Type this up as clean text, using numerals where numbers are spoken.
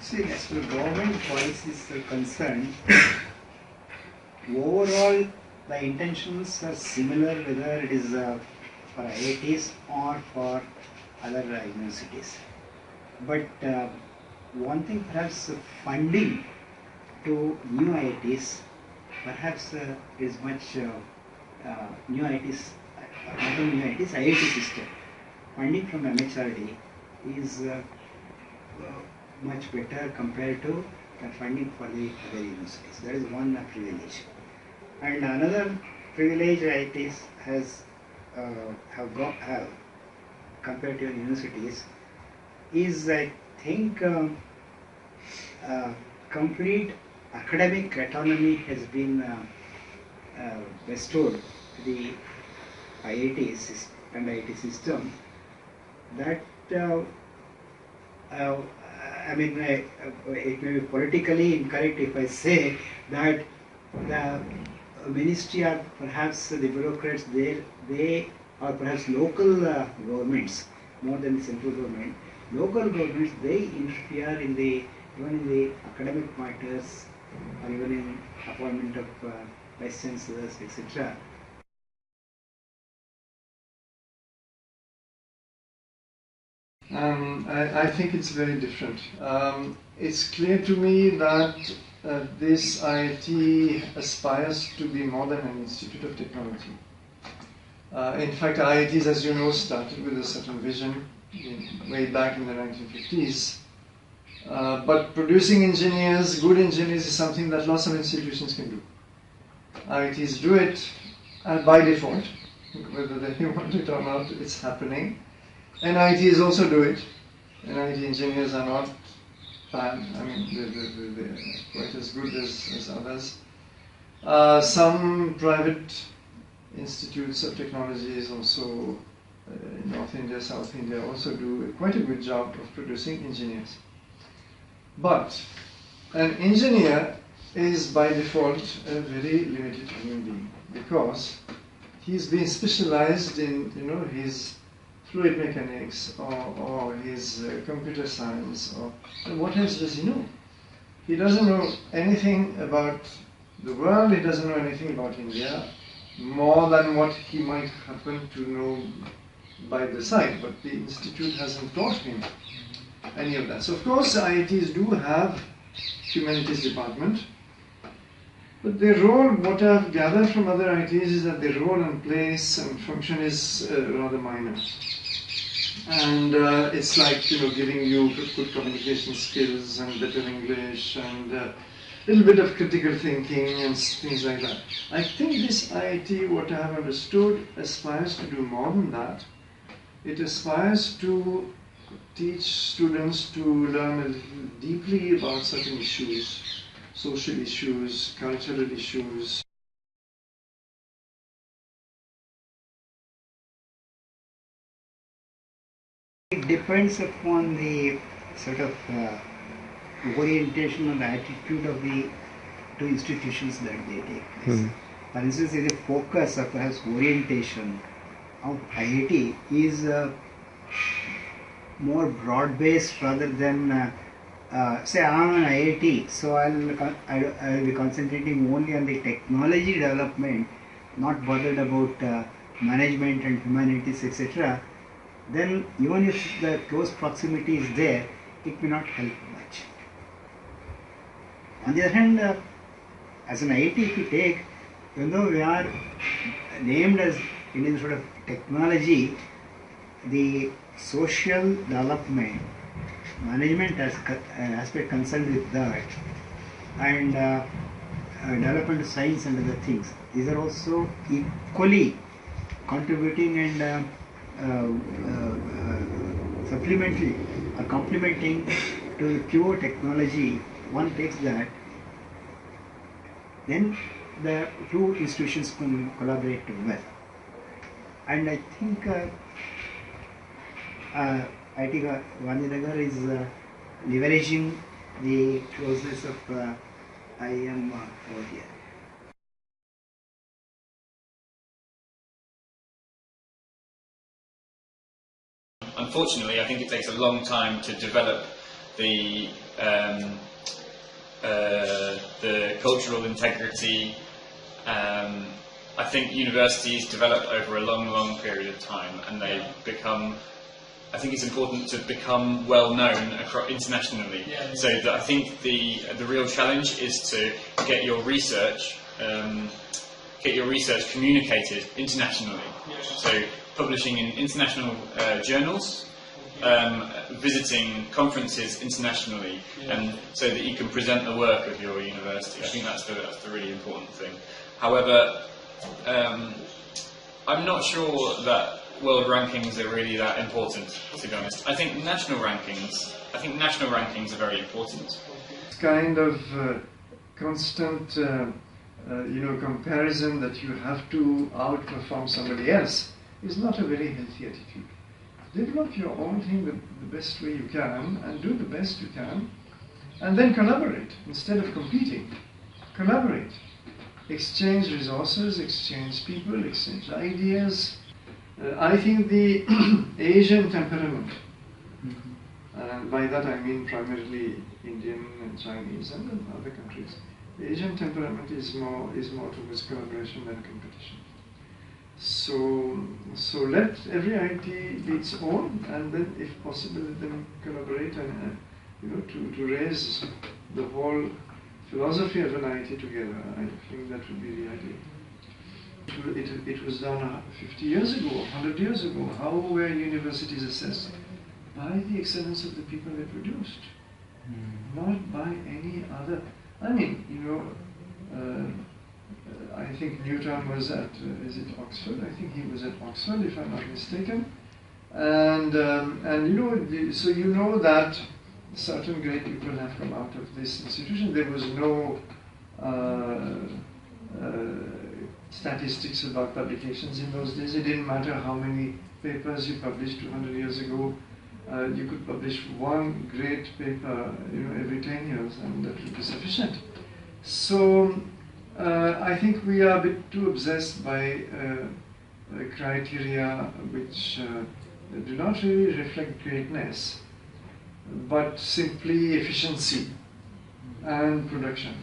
See, as far as government policies are concerned, overall the intentions are similar whether it is for IITs or for other universities. But one thing, perhaps funding to new IITs perhaps is much new IITs, not only new IITs, IIT system. Funding from MHRD is much better compared to the funding for the other universities. That is one privilege. And another privilege IITs have compared to universities is, I think, complete academic autonomy has been bestowed to the IITs and IIT system. That I mean, it may be politically incorrect if I say that the ministry or perhaps the bureaucrats there, they or perhaps local governments more than the central government. Local governments, they interfere in the even in the academic matters or even in appointment of vice chancellors, etc. I think it's very different. It's clear to me that this IIT aspires to be more than an institute of technology. In fact, IITs, as you know, started with a certain vision way back in the 1950s. But producing engineers, good engineers, is something that lots of institutions can do. IITs do it by default, whether they want it or not, it's happening. And IITs also do it. And IIT engineers are not bad. I mean, they're quite as good as others. Some private institutes of technologies also in North India, South India also do quite a good job of producing engineers. But an engineer is by default a very limited human being because he's been specialized in his fluid mechanics or his computer science or what else does he know? He doesn't know anything about the world, he doesn't know anything about India more than what he might happen to know by the side, but the institute hasn't taught him any of that. So of course IITs do have humanities department, but their role, what I've gathered from other IITs, is that their role and place and function is rather minor. And it's like giving you good communication skills and better English and a little bit of critical thinking and things like that. I think this IIT, what I have understood, aspires to do more than that. It aspires to teach students to learn a little deeply about certain issues, social issues, cultural issues. It depends upon the sort of orientation and attitude of the two institutions that they take. For instance, the focus or perhaps orientation of IIT is more broad-based rather than say I'm an IIT, so I'll be concentrating only on the technology development, not bothered about management and humanities, etc. Then even if the close proximity is there, it may not help much. On the other hand, as an IIT, if you take, even though we are named as Indian Institute of Technology, the social development, management aspect concerned with that, and development of science and other things, these are also equally contributing and supplementary or complementing to the pure technology. One takes that, then the two institutions can collaborate well. And I think IIT Gandhinagar is leveraging the closeness of IIM over here. Unfortunately, I think it takes a long time to develop the cultural integrity. I think universities develop over a long period of time, and they become. I think it's important to become well known internationally. Yeah. So that I think the real challenge is to get your research communicated internationally. Yeah. So publishing in international journals, visiting conferences internationally, Yeah. and so that you can present the work of your university. I think that's the really important thing. However, I'm not sure that world rankings are really that important, to be honest. I think national rankings are very important. Kind of constant, comparison that you have to outperform somebody else is not a very healthy attitude. Develop your own thing the best way you can, and do the best you can, and then collaborate instead of competing. Collaborate. Exchange resources, exchange people, exchange ideas. I think the Asian temperament, and by that I mean primarily Indian and Chinese and other countries, the Asian temperament is more towards collaboration than competition. So let every IIT be its own, and then if possible let them collaborate and to raise the whole philosophy of an IIT together. I think that would be the idea. It was done 50 years ago, 100 years ago. How were universities assessed? By the excellence of the people they produced, not by any other. I mean, I think Newton was at, is it Oxford? I think he was at Oxford, if I'm not mistaken. And so you know that certain great people have come out of this institution. There was no statistics about publications in those days. It didn't matter how many papers you published 200 years ago. You could publish one great paper, every 10 years, and that would be sufficient. So I think we are a bit too obsessed by criteria which do not really reflect greatness, but simply efficiency and production.